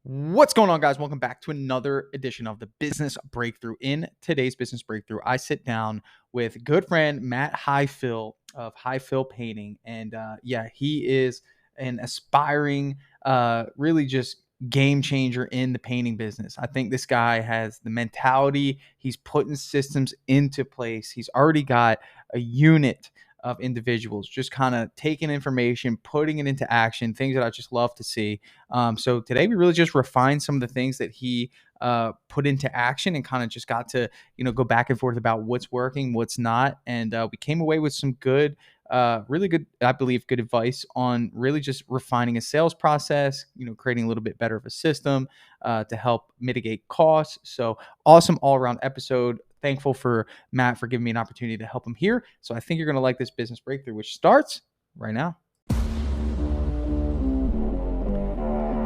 What's going on, guys? Welcome back to another edition of the Business Breakthrough. In today's Business Breakthrough, I sit down with good friend Matt Highfill of Highfill Painting. And he is an aspiring, really just game changer in the painting business. I think this guy has the mentality. He's putting systems into place. He's already got a unit of individuals just kind of taking information, putting it into action, things that I just love to see. So today we really just refined some of the things that he put into action and kind of just got to, go back and forth about what's working, what's not. And we came away with some good, really good, I believe, good advice on really just refining a sales process, creating a little bit better of a system to help mitigate costs. So awesome all around episode. Thankful for Matt for giving me an opportunity to help him here. So I think you're going to like this business breakthrough, which starts right now.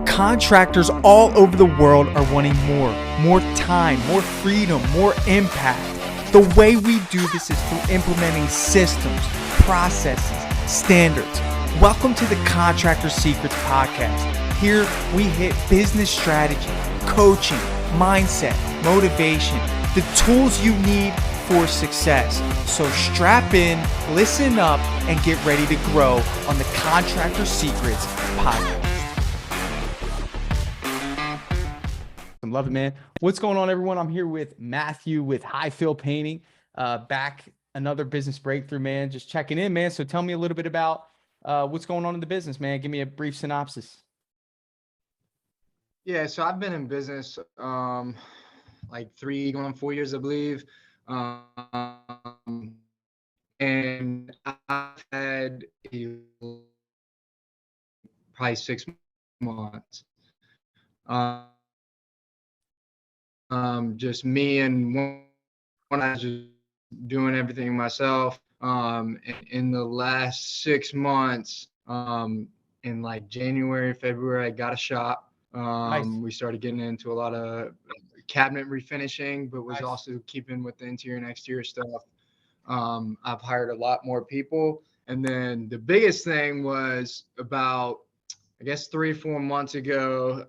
Contractors all over the world are wanting more time, more freedom, more impact. The way we do this is through implementing systems, processes, standards. Welcome to the Contractor Secrets Podcast. Here we hit business strategy, coaching, mindset, motivation, the tools you need for success. So strap in, listen up, and get ready to grow on the Contractor Secrets Podcast. I love it, man. What's going on, everyone? I'm here with Matthew with Highfill Painting. Back another business breakthrough, man. Just checking in, man. So tell me a little bit about what's going on in the business, man. Give me a brief synopsis. Yeah, so I've been in business like 3 going on 4 years, I believe. And I've had probably 6 months. Just me and one I was just doing everything myself. In the last 6 months, in like January, February, I got a shop. Nice. We started getting into a lot of cabinet refinishing, but was Nice. also keeping with the interior and exterior stuff. I've hired a lot more people. And then the biggest thing was about, I guess, 3-4 months ago,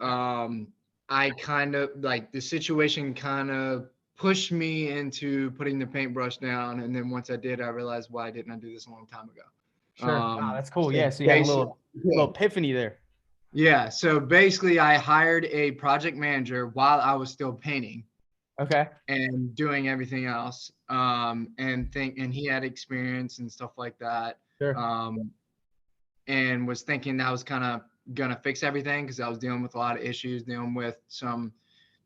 I kind of like the situation kind of pushed me into putting the paintbrush down. And then once I did, I realized, why didn't I do this a long time ago? Sure. Wow, that's cool. So Yeah. So you had a little epiphany there. yeah. So basically, I hired a project manager while I was still painting. Okay. And doing everything else. And he had experience and stuff like that. Sure. And was thinking that was kind of gonna fix everything because I was dealing with a lot of issues, dealing with some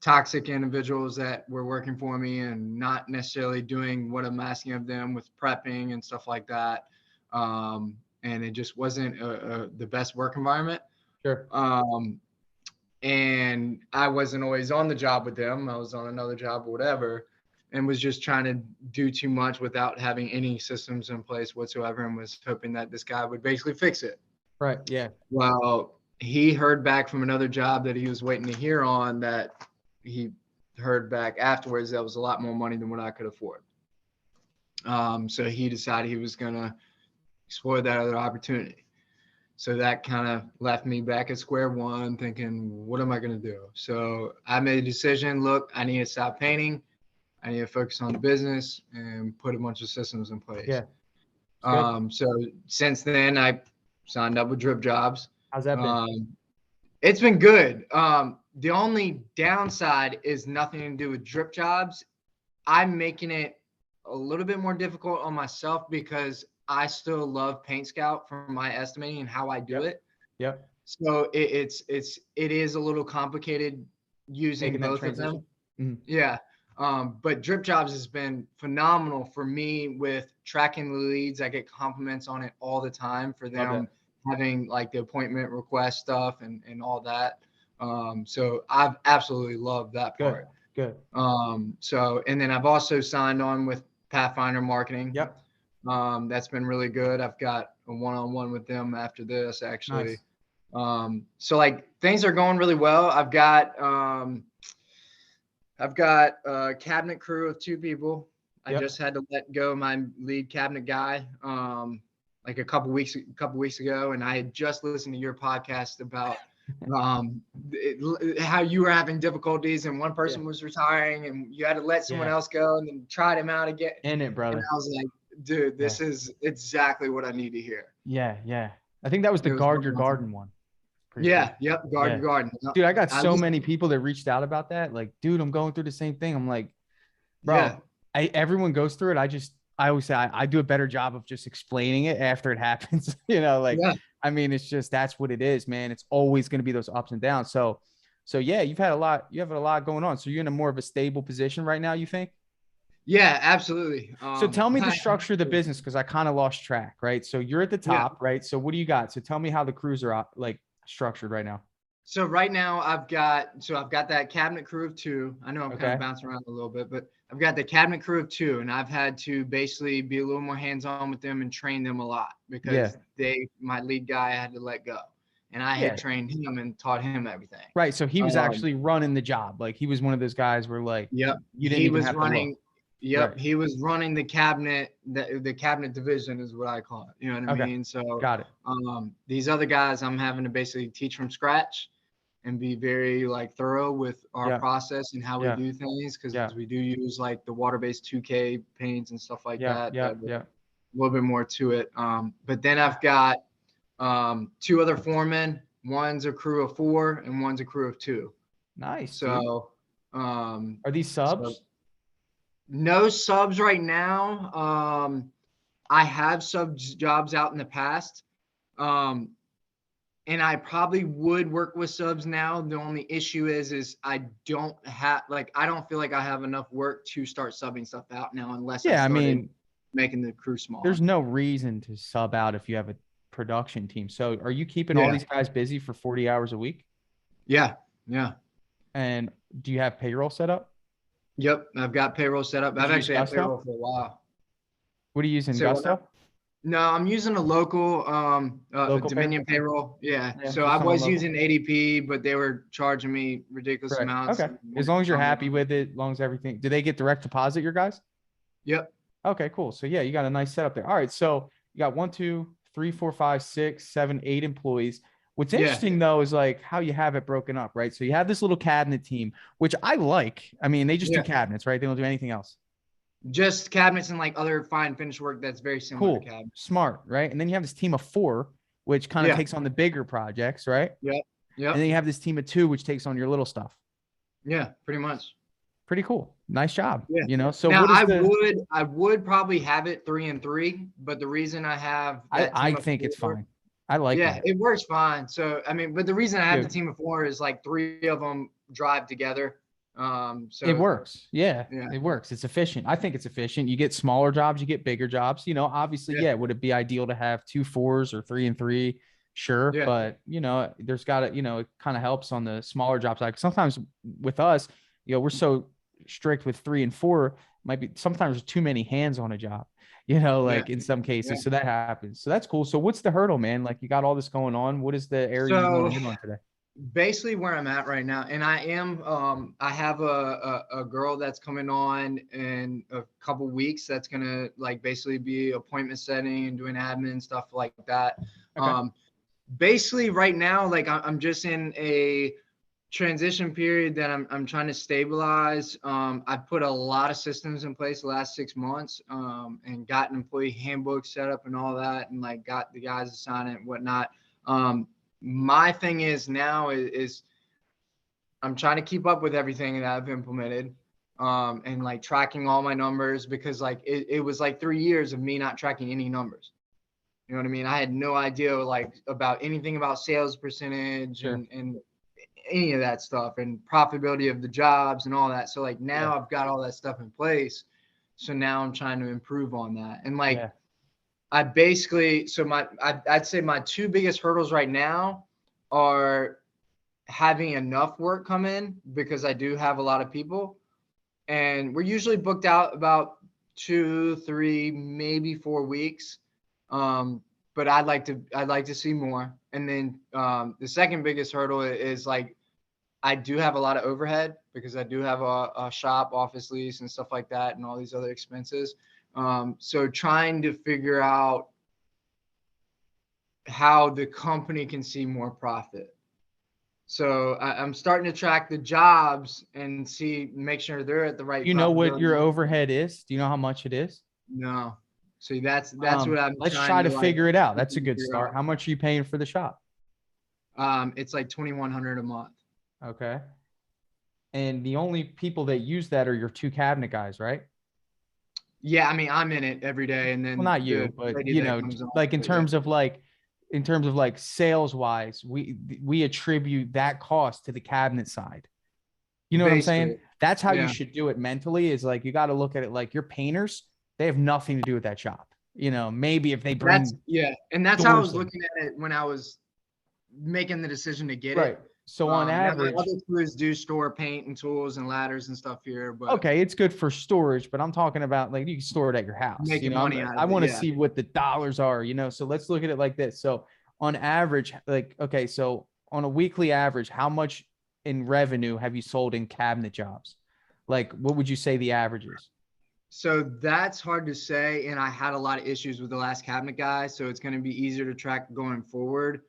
toxic individuals that were working for me and not necessarily doing what I'm asking of them with prepping and stuff like that. And it just wasn't the best work environment. Sure. And I wasn't always on the job with them. I was on another job or whatever, and was just trying to do too much without having any systems in place whatsoever, and was hoping that this guy would basically fix it. Right. Yeah. Well, he heard back from another job that he was waiting to hear on that he heard back afterwards that was a lot more money than what I could afford. So he decided he was going to explore that other opportunity. So that kind of left me back at square one thinking, what am I going to do? So I made a decision. Look, I need to stop painting. I need to focus on the business and put a bunch of systems in place. Yeah. So since then, I signed up with Dripjobs. How's that been? It's been good. The only downside is nothing to do with Dripjobs. I'm making it a little bit more difficult on myself because I still love Paint Scout for my estimating and how I do it. Yep. So it is a little complicated using both of them. Mm-hmm. Yeah. But Dripjobs has been phenomenal for me with tracking the leads. I get compliments on it all the time for them having like the appointment request stuff and all that. So I've absolutely loved that part. Good. So, and then I've also signed on with Pathfinder Marketing. Yep. That's been really good. I've got a one-on-one with them after this, actually. Nice. So like things are going really well. I've got a cabinet crew of 2 people. I just had to let go my lead cabinet guy like a couple weeks ago, and I had just listened to your podcast about How you were having difficulties and one Yeah. person was retiring and you had to let someone Yeah. else go and then try them out again. In it, And brother. I was like, dude, Yeah. this is exactly what I need to hear. Yeah. Yeah. I think that was the It was guard one your more time. garden one. Pretty cool. Yeah, yep, guard Yeah. your garden. Dude, I got I so listen, many people that reached out about that. Like, dude, I'm going through the same thing. I'm like, yeah, bro, everyone goes through it. I always say I do a better job of just explaining it after it happens. Like, yeah. I mean, it's just that's what it is, man. It's always going to be those ups and downs. So yeah, you have a lot going on. So you're in a more of a stable position right now, you think? Yeah, absolutely. So tell me the structure of the business because I kind of lost track, right? So you're at the Yeah. top, right? So what do you got? So tell me how the crews are like structured right now. So right now I've got that cabinet crew of two. I know I'm kind of Okay. bouncing around a little bit, but I've got the cabinet crew of two, and I've had to basically be a little more hands-on with them and train them a lot Yeah. because my lead guy, I had to let go, and I had Yeah. trained him and taught him everything. Right. So he was Um, actually running the job. Like he was one of those guys where like yep, you didn't even have to look. Right. he was running the cabinet. The cabinet division is what I call it. You know what I Okay. mean? So Got it. these other guys, I'm having to basically teach from scratch and be very like thorough with our Yeah. process and how we Yeah. do things because Yeah. we do use like the water-based 2K paints and stuff like Yeah. that. Yeah. That a Yeah. little bit more to it. But then I've got two other foremen. One's a crew of four and one's a crew of two. Nice, dude. So Are these so subs? no subs right now. I have sub jobs out in the past. Um, and I probably would work with subs now. The only issue is I don't feel like I have enough work to start subbing stuff out now unless I Yeah. I started mean, making the crew smaller. there's no reason to sub out if you have a production team. So are you keeping all Yeah. these guys busy for 40 hours a week? Yeah. Yeah. And do you have payroll set up? Yep. I've got payroll set up. Did I've you use actually had Gusto? payroll for a while. What are you using? So Gusto? no, I'm using a local Local Dominion payroll? payroll. Yeah. Yeah, So just I someone was local. using ADP, but they were charging me ridiculous Right. amounts. Okay. As long as you're happy with it, as long as everything. Do they get direct deposit, your guys? Yep. Okay, cool. So yeah, you got a nice setup there. All right. So you got 1, 2, 3, 4, 5, 6, 7, 8 employees. What's Yeah. interesting though is like how you have it broken up, right? So you have this little cabinet team, which I like. I mean, they just do Yeah. cabinets, right? They don't do anything else. Just cabinets and like other fine finish work that's very similar to Cool. cabinets. Smart, right? And then you have this team of 4, which kind of Yeah. takes on the bigger projects, right? Yep. And then Yep. you have this team of 2, which takes on your little stuff. Yeah. Pretty much. Pretty cool. Nice job. Yeah. So Now what is the I would probably have it 3 and 3, but the reason I have that I team of think it's 4, fine. I like yeah, that. it works fine. So I mean, but the reason I have the Dude, team of 4 is like 3 of them drive together. it So works. Yeah, yeah. it works. It's efficient. I think it's efficient. You get smaller jobs, you get bigger jobs. Obviously, Yeah. yeah, would it be ideal to have 2 4s or 3 and 3? Sure. Yeah. But, there's got to, it kind of helps on the smaller jobs. Like sometimes with us, we're so strict with 3 and 4, might be sometimes there's too many hands on a job, Yeah. like in some cases. Yeah. So that happens. So that's cool. So what's the hurdle, man? Like you got all this going on. What is the area you want So to hit on today? basically where I'm at right now, and I have a girl that's coming on in a couple weeks that's gonna like basically be appointment setting and doing admin stuff like that. Okay. Basically right now, like I'm just in a transition period that I'm trying to stabilize. I've put a lot of systems in place the last 6 months, and got an employee handbook set up and all that, and like got the guys assigned and whatnot. My thing is now is I'm trying to keep up with everything that I've implemented, and like tracking all my numbers because like it was like 3 years of me not tracking any numbers. You know what I mean? I had no idea like about anything about sales percentage Sure. and any of that stuff and profitability of the jobs and all that. So like Yeah. now I've got all that stuff in place. So now I'm trying to improve on that. And like Yeah. I basically, so I'd say my two biggest hurdles right now are having enough work come in because I do have a lot of people, and we're usually booked out about 2, 3, maybe 4 weeks. But I'd like to see more. And then the second biggest hurdle is like I do have a lot of overhead because I do have a shop, office lease, and stuff like that, and all these other expenses. So trying to figure out how the company can see more profit. So I'm starting to track the jobs and see, make sure they're at the right You know what your profitability. overhead is? Do you know how much it is? No. See, that's what I'm Let's trying try to to like figure it out. That's a good figure start. out. How much are you paying for the shop? It's like 2,100 a month. Okay. And the only people that use that are your two cabinet guys, right? Yeah, I mean, I'm in it every day, and Well, then not the you, but lady that comes on. like But yeah, in terms of like sales wise, we attribute that cost to the cabinet side. You know what I'm saying? basically, That's how you yeah. should do it mentally, is like you got to look at it like your painters, they have nothing to do with that shop. Maybe if they That's bring yeah, and that's how I doors was in. looking at it when I was making the decision to get Right. it. So on Now my average, other crews do store paint and tools and ladders and stuff here, but okay, it's good for storage, but I'm talking about like you can store it at your house. making money out I of it, want to yeah. see what the dollars are. So let's look at it like this. So on average, like, okay, so on a weekly average, how much in revenue have you sold in cabinet jobs? Like, what would you say the average is? So that's hard to say, and I had a lot of issues with the last cabinet guy, so it's going to be easier to track going forward.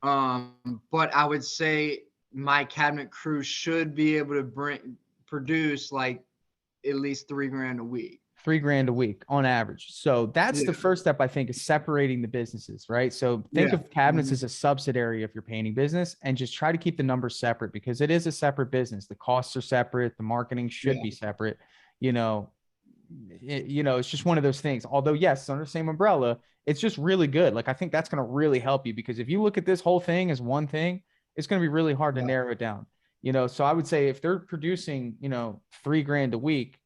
But I would say my cabinet crew should be able to produce like at least 3 grand a week. 3 grand a week on average. So that's the Yeah, first step, I think, is separating the businesses, right? So think yeah, of cabinets mhm, as a subsidiary of your painting business and just try to keep the numbers separate because it is a separate business. The costs are separate. The marketing should yeah, be separate. You know, it's just one of those things. Although, yes, under the same umbrella, it's just really good. Like, I think that's going to really help you because if you look at this whole thing as one thing, it's going to be really hard to yeah. narrow it down. So I would say if they're producing, 3 grand a week,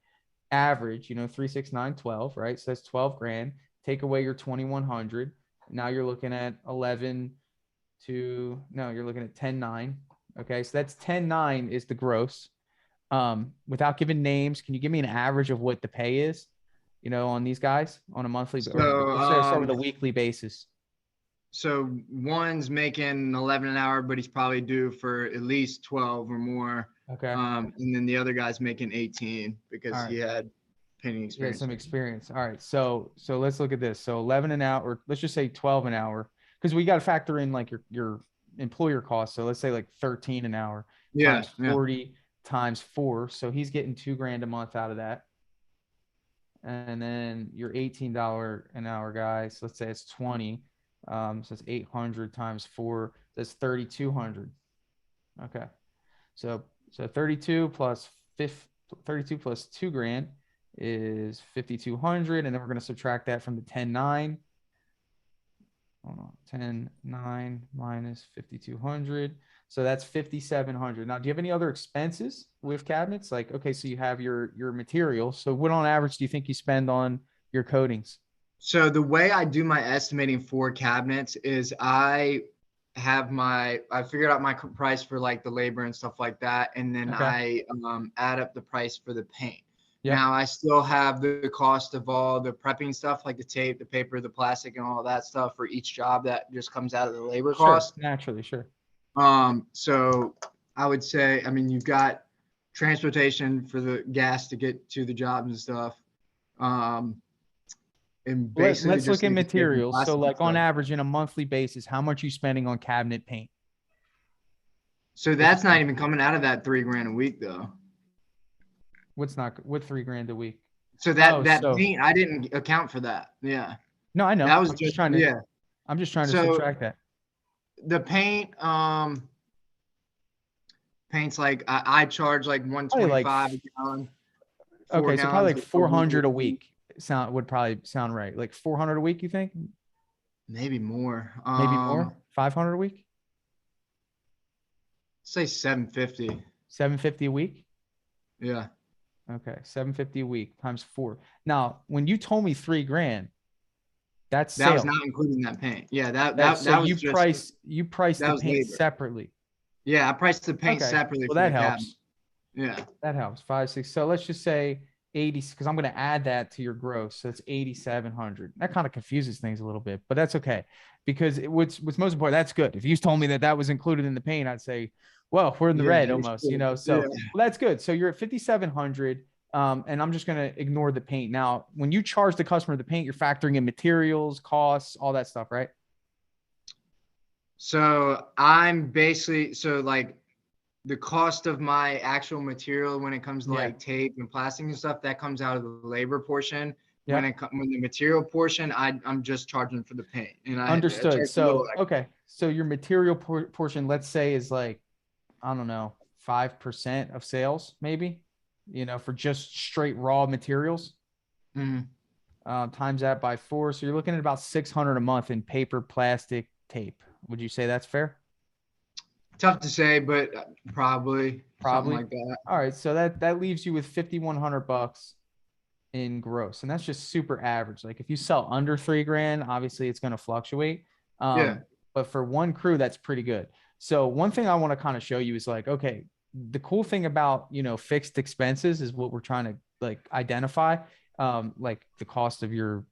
average, 3, 6, 9, 12, right? So that's 12 grand. Take away your 2,100. Now you're looking at 11 to, no, you're looking at 10,9. Okay. So that's 10,9 is the gross. Without giving names, can you give me an average of what the pay is, on these guys on a monthly, or So, let's say start with a weekly basis? so one's making 11 an hour, but he's probably due for at least 12 or more. Okay. And then the other guy's making 18 All because right. he had painting Yeah, experience. some experience. All right. So let's look at this. So 11 an hour, or let's just say 12 an hour, because we got to factor in like your employer costs. So let's say like 13 an hour Yeah, times yeah. 40 times 4. So he's getting 2 grand a month out of that. And then your $18 an hour guy. So let's say it's 20. So it's 800 times 4. That's 3,200. Okay. So 32 plus 32 plus 2 grand is 5,200. And then we're going to subtract that from the 10,9. Hold on. 10,9 minus 5,200. So that's 5,700. Now, do you have any other expenses with cabinets? Like, okay, so you have your material. So what on average do you think you spend on your coatings? So the way I do my estimating for cabinets is I figured out my price for like the labor and stuff like that, and then Okay. I add up the price for the paint. Yep. Now I still have the cost of all the prepping stuff, like the tape, the paper, the plastic, and all that stuff for each job that just comes out of the labor Sure. cost. Naturally. Sure. So I would say, I mean, you've got transportation for the gas to get to the jobs and stuff. Um, and basically Let's just look at like the tape and materials. So plastic and like on stuff. average in a monthly basis, how much are you spending on cabinet paint? So Just that's not even coming out of that 3 grand a week though. what 3 grand a week? So Oh, that so paint, I didn't account for that. Yeah. no, I know. That was just, yeah. I'm just trying to So subtract that. the paint's like, I charge like Probably like 125 a gallon, four okay, so probably gallons like a week, 400 a week would probably sound right. Like 400 a week, you think? maybe more. Maybe more? 500 a week? Say 750. 750 a week? Yeah. Okay, 750 a week times 4. Now, when you told me 3 grand, that's That was sales. not including that paint. Yeah, So that was just, you price that the was paint labor. separately. Yeah, I priced the paint Okay. separately Well, for that the cabinet. helps. Yeah. That helps. 5, 6. So let's just say 80, because I'm going to add that to your gross. So it's 8,700. That kind of confuses things a little bit, but that's okay. Because what's most important, that's good. If you told me that was included in the paint, I'd say, well, we're in the Yeah. red almost, So, Yeah. well, that's good. So you're at 5,700. And I'm just going to ignore the paint. Now, when you charge the customer the paint, you're factoring in materials, costs, all that stuff, right? So I'm basically, so like the cost of my actual material when it comes to Yeah. like tape and plastic and stuff, that comes out of the labor portion. Yep. When the material portion, I'm just charging for the paint, and I Understood. charge a little So, okay. So your material portion, let's say, is like, I don't know, 5% of sales, maybe, for just straight raw materials. extra. Times that by 4. So you're looking at about 600 a month in paper, plastic, tape. Would you say that's fair? Tough to say, but probably something Probably. like that. All right. So that leaves you with 5,100 bucks in gross, and that's just super average. Like if you sell under 3 grand, obviously it's going to fluctuate. Yeah. But for one crew, that's pretty good. So one thing I want to kind of show you is like, okay, the cool thing about fixed expenses is what we're trying to like identify, like the cost of your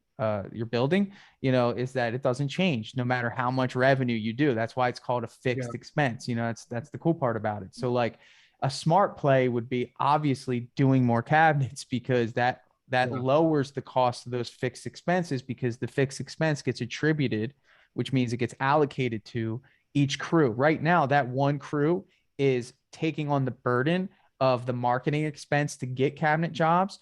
building, is that it doesn't change no matter how much revenue you do. That's why it's called a Yeah. fixed expense. That's the cool part about it. So like a smart play would be obviously doing more cabinets because that Yeah. lowers the cost of those fixed expenses because the fixed expense gets attributed, which means it gets allocated to each crew. Right now, that one crew is taking on the burden of the marketing expense to get cabinet jobs,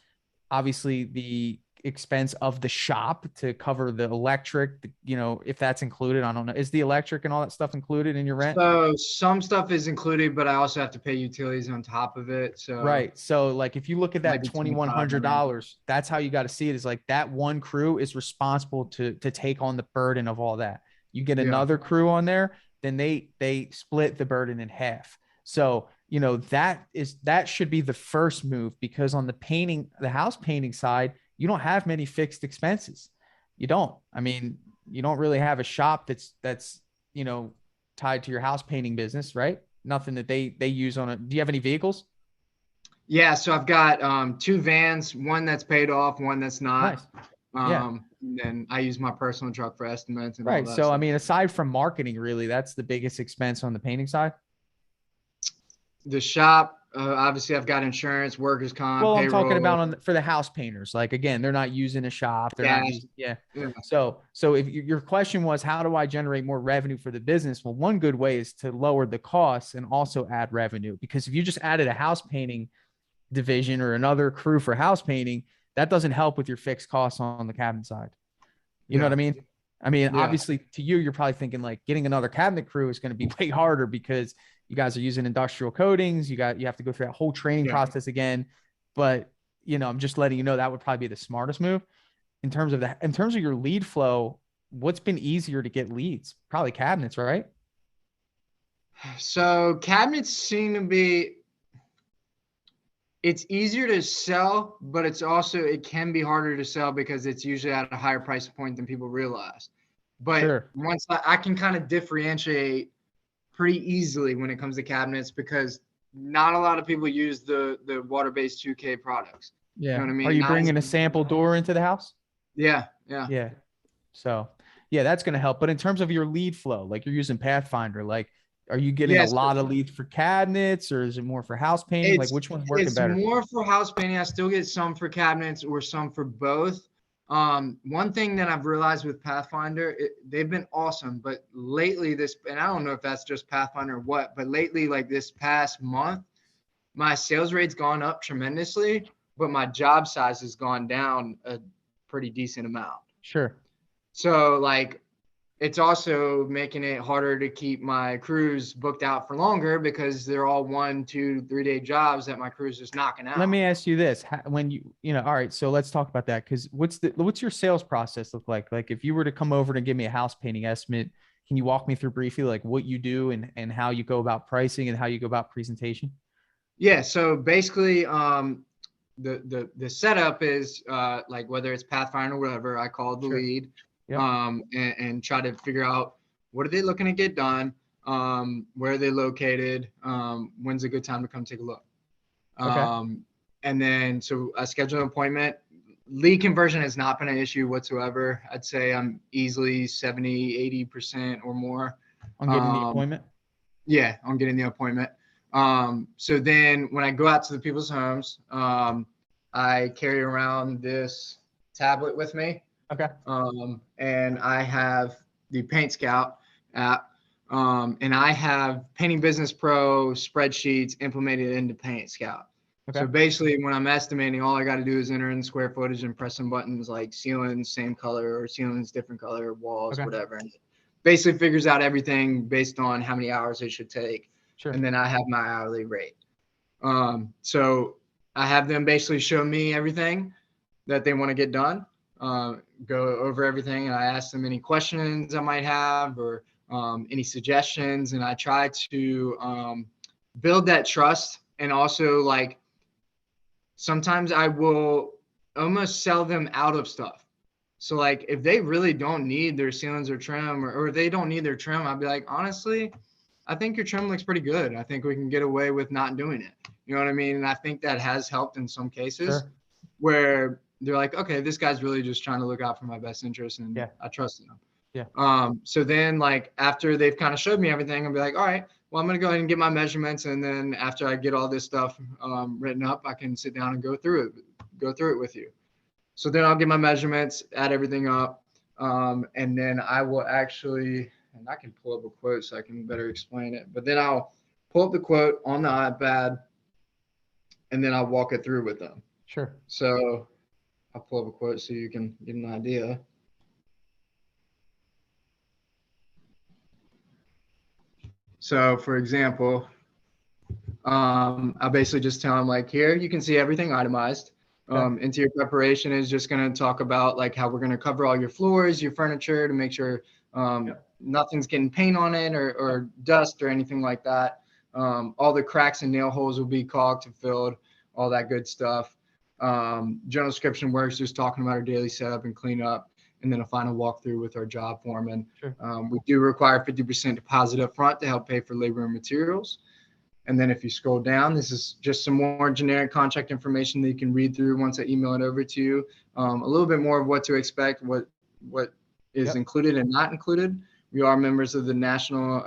obviously the expense of the shop to cover the electric, if that's included. I don't know. Is the electric and all that stuff included in your rent? So some stuff is included, but I also have to pay utilities on top of it. So Right. So like if you look at that maybe 2,500. $2,100, that's how you got to see it, is like that one crew is responsible to take on the burden of all that. You get Yeah. another crew on there, then they split the burden in half. So, that should be the first move, because on the house painting side, you don't have many fixed expenses. You don't. I mean, you don't really have a shop that's, you know, tied to your house painting business, right? Nothing that they use on it. Do you have any vehicles? Yeah. So I've got 2 vans, one that's paid off, one that's not. Nice. Yeah. And then I use my personal truck for estimates and all Right. that So, I stuff. mean, aside from marketing, really, that's the biggest expense on the painting side. The shop, obviously, I've got insurance, workers' comp, Well, I'm talking about payroll, for the house painters. Like, again, they're not using a shop. They're not gas. using, yeah. Yeah. So if your question was, how do I generate more revenue for the business? Well, one good way is to lower the costs and also add revenue. Because if you just added a house painting division or another crew for house painting, that doesn't help with your fixed costs on the cabinet side. You know what Yeah. I mean? I mean, Yeah. obviously to you, you're probably thinking like getting another cabinet crew is going to be way harder because you guys are using industrial coatings. You have to go through that whole training Yeah. process again. But I'm just letting you know that would probably be the smartest move in terms of your lead flow. What's been easier to get leads? Probably cabinets, right? So cabinets seem to be, it's easier to sell, but it can be harder to sell because it's usually at a higher price point than people realize. But Sure. once I can kind of differentiate pretty easily when it comes to cabinets, because not a lot of people use the water-based 2K products. You know Yeah. what I Are mean? you bringing a sample door into the house? Yeah, yeah. Yeah. So, yeah, that's going to help. But in terms of your lead flow, like you're using Pathfinder, like are you getting a Yes, lot of leads for cabinets or is it more for house painting? Like it's which one's working it's better? more for house painting. I still get some for cabinets or some for both. One thing that I've realized with Pathfinder, they've been awesome, but lately and I don't know if that's just Pathfinder or what, but lately, like this past month, my sales rate's gone up tremendously, but my job size has gone down a pretty decent amount. Sure. So like it's also making it harder to keep my crews booked out for longer because they're all 1, 2, 3 day jobs that my crew's just knocking Let out. me ask you this. When all right, so let's talk about that. Cause what's your sales process look like? Like if you were to come over to give me a house painting estimate, can you walk me through briefly, like what you do and how you go about pricing and how you go about presentation? Yeah. So basically, the setup is like whether it's Pathfinder or whatever, I call the Sure. lead, Yep. and try to figure out what are they looking to get done, where are they located, when's a good time to come take a look. Okay. And then so I schedule an appointment. Lead conversion has not been an issue whatsoever. I'd say I'm easily 70, 80% or more. On getting the Um, appointment. yeah, on getting the appointment. So then when I go out to the people's homes, I carry around this tablet with me. Okay. And I have the Paint Scout app. And I have Painting Business Pro spreadsheets implemented into Paint Scout. Okay. So basically, when I'm estimating, all I got to do is enter in the square footage and press some buttons like ceilings, same color, or ceilings, different color, walls, Okay. whatever. And it basically figures out everything based on how many hours it should take. Sure. And then I have my hourly rate. So I have them basically show me everything that they want to get done, go over everything. And I ask them any questions I might have or any suggestions. And I try to build that trust. And also, like, sometimes I will almost sell them out of stuff. So like if they really don't need their ceilings or trim or they don't need their trim, I'd be like, honestly, I think your trim looks pretty good. I think we can get away with not doing it. You know what I mean? And I think that has helped in some cases where they're like, okay, this guy's really just trying to look out for my best interest and I trust him. So then like after they've kind of showed me everything, I'll be like, all right, well, I'm going to go ahead and get my measurements. And then after I get all this stuff written up, I can sit down and go through it with you. So then I'll get my measurements, add everything up. And then I will actually, and I can pull up a quote so I can better explain it, but then I'll pull up the quote on the iPad and then I'll walk it through with them. Sure. So I'll pull up a quote so you can get an idea. So for example, I'll basically just tell them like, here, you can see everything itemized. Interior preparation is just going to talk about like how we're going to cover all your floors, your furniture to make sure nothing's getting paint on it or dust or anything like that. All the cracks and nail holes will be caulked and filled, all that good stuff. General description works, just talking about our daily setup and cleanup, and then a final walkthrough with our job foreman. We do require 50% deposit up front to help pay for labor and materials. And then if you scroll down, this is just some more generic contract information that you can read through once I email it over to you. A little bit more of what to expect, what is included and not included. We are members of the National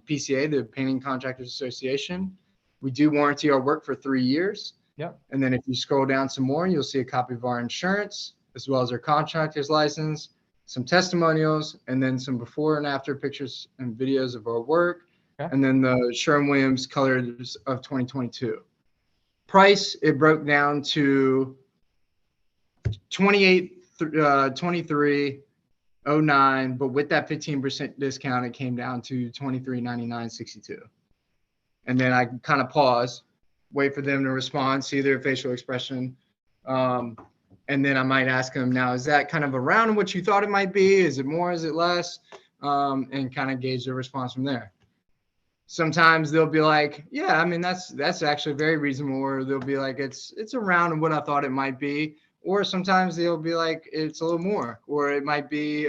PCA, the Painting Contractors Association. We do warranty our work for 3 years. And then if you scroll down some more, you'll see a copy of our insurance, as well as our contractor's license, some testimonials, and then some before and after pictures and videos of our work. And then the Sherwin-Williams colors of 2022. Price, it broke down to $23.09, but with that 15% discount, it came down to $23.99.62. And then I kind of pause, wait for them to respond, see their facial expression. And then I might ask them, now, is that kind of around what you thought it might be? Is it more? Is it less? And kind of gauge their response from there. Sometimes they'll be like, yeah, I mean, that's actually very reasonable. Or they'll be like, it's around what I thought it might be. Or sometimes they'll be like, it's a little more. Or it might be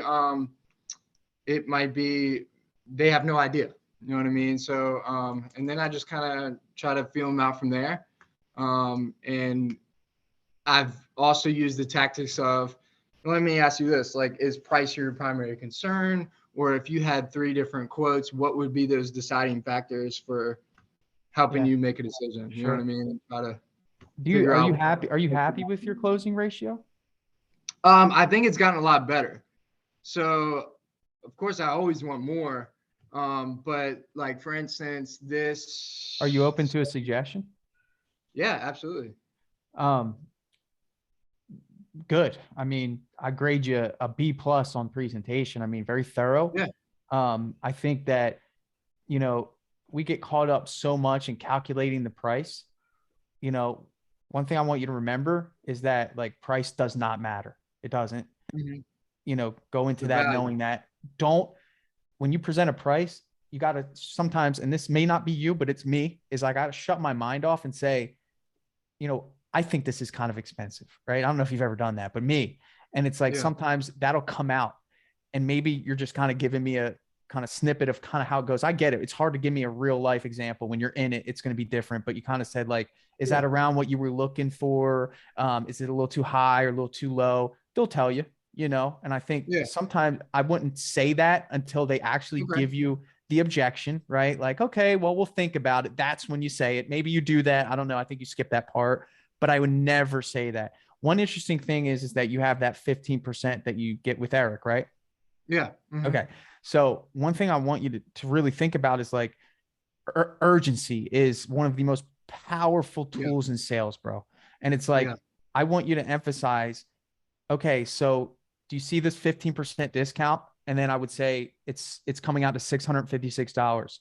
they have no idea. You know what I mean? So, and then I just kind of try to feel them out from there. And I've also used the tactics of, let me ask you this, like, is price your primary concern? Or if you had 3 different quotes, what would be those deciding factors for helping you make a decision? You know what I mean? Try to are you happy with your closing ratio? I think it's gotten a lot better. So of course I always want more. But like, for instance, this. Are you open to a suggestion? Yeah, absolutely. Good. I mean, I grade you a B+ on presentation. I mean, very thorough. I think that, we get caught up so much in calculating the price. One thing I want you to remember is that like price does not matter. It doesn't. Go into that knowing that when you present a price, you got to sometimes, and this may not be you, but it's me, is I got to shut my mind off and say, I think this is kind of expensive, right? I don't know if you've ever done that, but me. And it's like, sometimes that'll come out and maybe you're just kind of giving me a kind of snippet of kind of how it goes. I get it. It's hard to give me a real life example. When you're in it, it's going to be different, but you kind of said like, is that around what you were looking for? Is it a little too high or a little too low? They'll tell you, and I think sometimes I wouldn't say that until they actually give you the objection, right? Like, okay, well, we'll think about it. That's when you say it. Maybe you do that. I don't know. I think you skip that part. But I would never say that. One interesting thing is that you have that 15% that you get with Eric, right? Yeah. Okay. So one thing I want you to really think about is like urgency is one of the most powerful Yeah. tools in sales, bro. And it's Yeah. like, I want you to emphasize, okay, so do you see this 15% discount? And then I would say it's coming out to $656.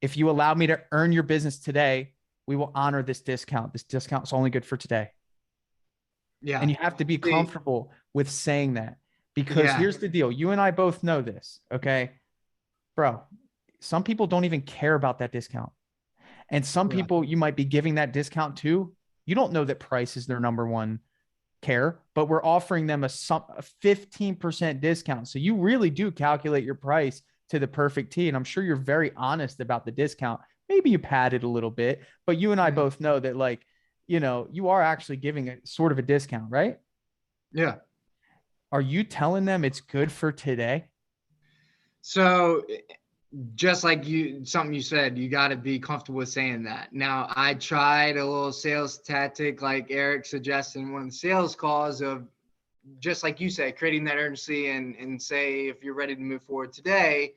If you allow me to earn your business today, we will honor this discount. This discount is only good for today. And Yeah. you have to be See, comfortable with saying that because yeah. here's the deal. You and I both know this, okay? Bro, some people don't even care about that discount. And some Yeah. people you might be giving that discount to, you don't know that price is their number one care, but we're offering them a 15% discount. So you really do calculate your price to the perfect T. And I'm sure you're very honest about the discount. Maybe you pad it a little bit, but you and I Mhm. both know that, like, you are actually giving a sort of a discount, right? Yeah. Are you telling them it's good for today? So just like something you said, you got to be comfortable with saying that. Now, I tried a little sales tactic like Eric suggested in one of the sales calls of just like you said, creating that urgency and say, if you're ready to move forward today,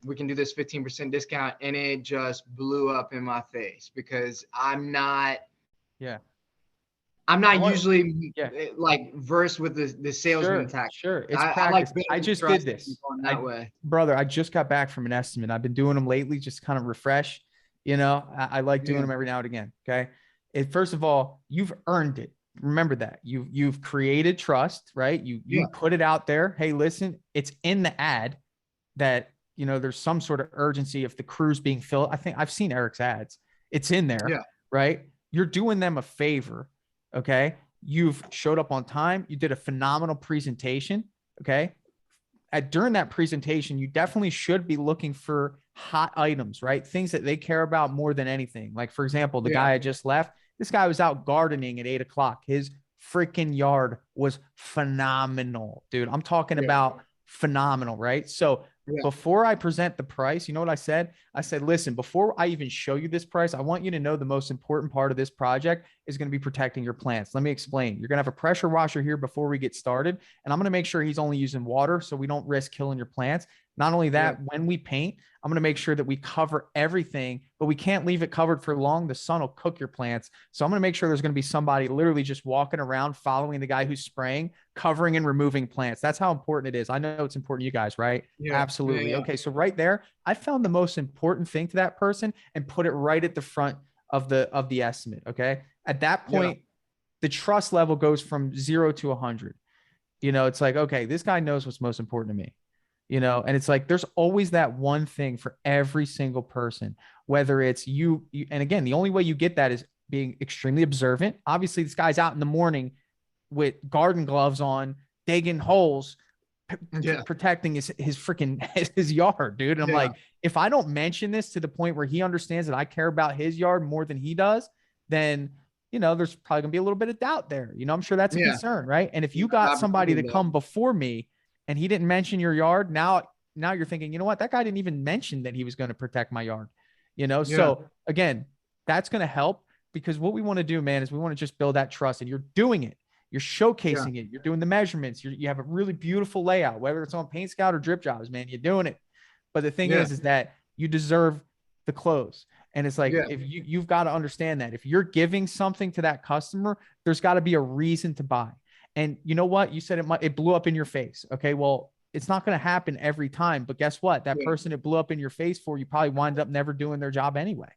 we can do this 15% discount. And it just blew up in my face because Yeah. I'm I not want, usually yeah. like versed with the salesman Sure, tactic. sure. It's I like practice. I building just did trust and this. going that way. Brother, I just got back from an estimate. I've been doing them lately, just kind of refresh. I like doing Yeah. them every now and again. Okay. First of all, you've earned it. Remember that you've created trust, right? You Yeah. put it out there. Hey, listen, it's in the ad that there's some sort of urgency if the crew's being filled. I think I've seen Eric's ads. It's in there, Yeah. right? You're doing them a favor. Okay. You've showed up on time. You did a phenomenal presentation. Okay. During that presentation, you definitely should be looking for hot items, right? Things that they care about more than anything. Like, for example, the Yeah. guy I just left, this guy was out gardening at 8 o'clock. His freaking yard was phenomenal, dude. I'm talking Yeah. about phenomenal, right? So Yeah. before I present the price, you know what I said? I said, listen, before I even show you this price, I want you to know the most important part of this project is going to be protecting your plants. Let me explain. You're going to have a pressure washer here before we get started, and I'm going to make sure he's only using water so we don't risk killing your plants. Not only Yeah. that, when we paint, I'm going to make sure that we cover everything, but we can't leave it covered for long. The sun will cook your plants. So I'm going to make sure there's going to be somebody literally just walking around following the guy who's spraying, covering and removing plants. That's how important it is. I know it's important to you guys, right? Yeah. Yeah. Absolutely. Yeah. Okay. So right there, I found the most important thing to that person and put it right at the front of the estimate. Okay. At that Yeah. point, the trust level goes from 0 to 100. It's like, okay, this guy knows what's most important to me. And it's like there's always that one thing for every single person, whether it's and again, the only way you get that is being extremely observant. Obviously, this guy's out in the morning with garden gloves on, digging holes, Yeah. protecting his freaking his yard, dude. And I'm Yeah. like, if I don't mention this to the point where he understands that I care about his yard more than he does, then there's probably gonna be a little bit of doubt there. I'm sure that's a Yeah. concern, right? And if Yeah. you got I've been somebody to thinking that. come before me and he didn't mention your yard, now you're thinking, you know what, that guy didn't even mention that he was going to protect my yard. Yeah. So again, that's going to help because what we want to do, man, is we want to just build that trust, and you're doing it. You're Yeah. showcasing it. You're doing the measurements. You have a really beautiful layout, whether it's on Paint Scout or Dripjobs, man. You're doing it. But the thing Yeah. is that you deserve the close. And it's like, Yeah. if you've got to understand that if you're giving something to that customer, there's got to be a reason to buy. And you know what? You said it blew up in your face. Okay. Well, it's not going to happen every time. But guess what? That Yeah. person it blew up in your face for, you probably wind up never doing their job anyway.